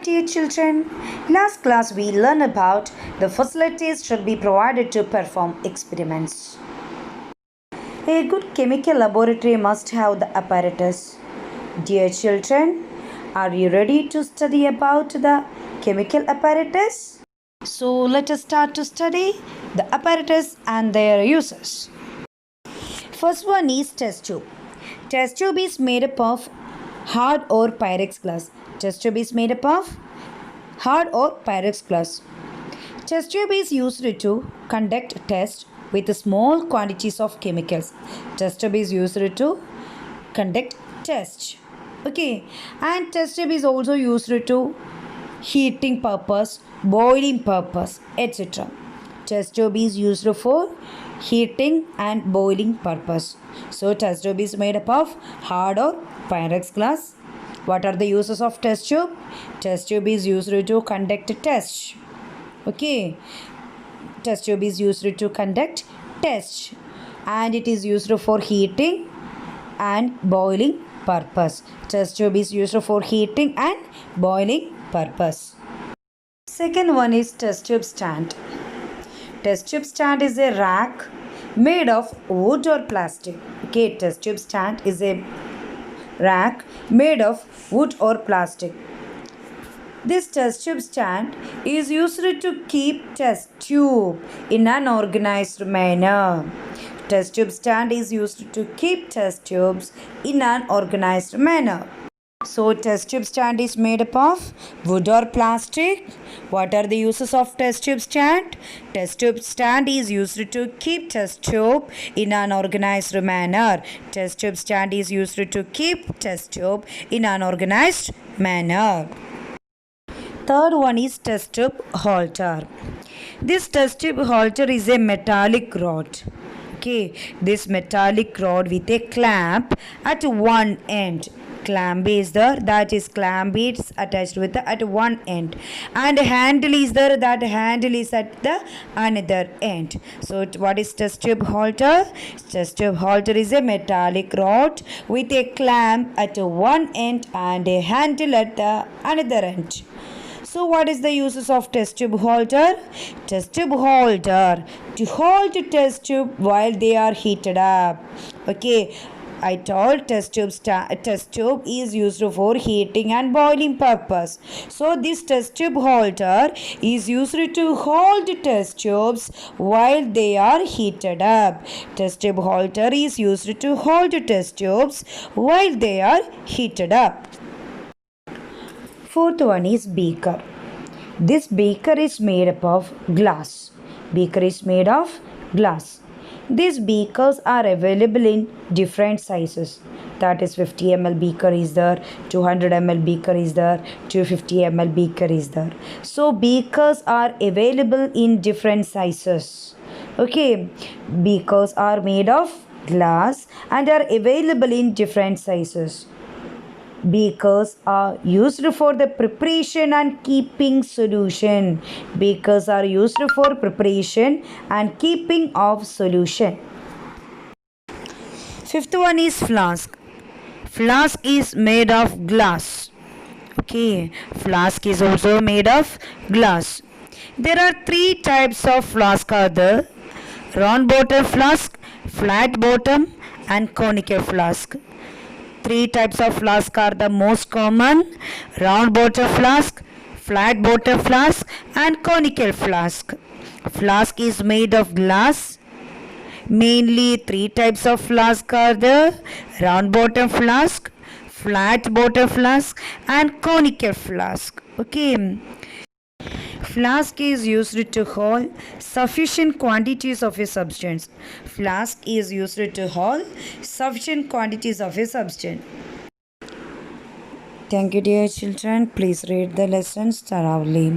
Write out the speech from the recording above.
dear children. Last class we learned about the facilities should be provided to perform experiments. A good chemical laboratory must have the apparatus. Dear children, are you ready to study about the chemical apparatus? So let us start to study the apparatus and their uses. First one is test tube. Test tube is made up of hard or Pyrex glass. Test tube is made up of hard or Pyrex glass. Test tube is used to conduct tests with small quantities of chemicals. Test tube is used to conduct tests. Okay, and test tube is also used to heating purpose, boiling purpose, etc. Test tube is used for heating and boiling purpose. So test tube is made up of hard or Pyrex glass. What are the uses of test tube? Test tube is used to conduct tests. Okay, test tube is used to conduct tests, and it is used for heating and boiling purpose. Test tube is used for heating and boiling purpose. Second one is test tube stand. Test tube stand is a rack made of wood or plastic. Okay, test tube stand is a rack made of wood or plastic. This test tube stand is used to keep test tube in an organized manner. Test tube stand is used to keep test tubes in an organized manner. So test tube stand is made up of wood or plastic. What are the uses of test tube stand? Test tube stand is used to keep test tube in an organized manner. Test tube stand is used to keep test tube in an organized manner. Third one is test tube holder. This test tube holder is a metallic rod. Okay, this metallic rod with a clamp at one end. Clamp is there, that is clamp is attached with the at one end, and handle is there, that handle is at the another end. So what is test tube holder? Test tube holder is a metallic rod with a clamp at one end and a handle at the another end. So what is the uses of test tube holder? Test tube holder to hold the test tube while they are heated up. Okay, I told test tube is used for heating and boiling purpose. So this test tube holder is used to hold test tubes while they are heated up. Test tube holder is used to hold test tubes while they are heated up. Fourth one is beaker. This beaker is made up of glass. Beaker is made of glass. These beakers are available in different sizes. That is 50 ml beaker is there, 200 ml beaker is there, 250 ml beaker is there. So beakers are available in different sizes. Okay, beakers are made of glass and are available in different sizes. Beakers are used for the preparation and keeping solution. Beakers are used for preparation and keeping of solution. Fifth one is flask. Flask is made of glass. Okay, flask is also made of glass. There are three types of flask are there: round bottom flask, flat bottom, and conical flask. Three types of flask are the most common: round bottom flask, flat bottom flask, and conical flask. Flask is made of glass. Mainly three types of flask are the round bottom flask, flat bottom flask, and conical flask. Okay. Flask is used to hold sufficient quantities of a substance. Flask is used to hold sufficient quantities of a substance. Thank you, dear children. Please read the lessons thoroughly.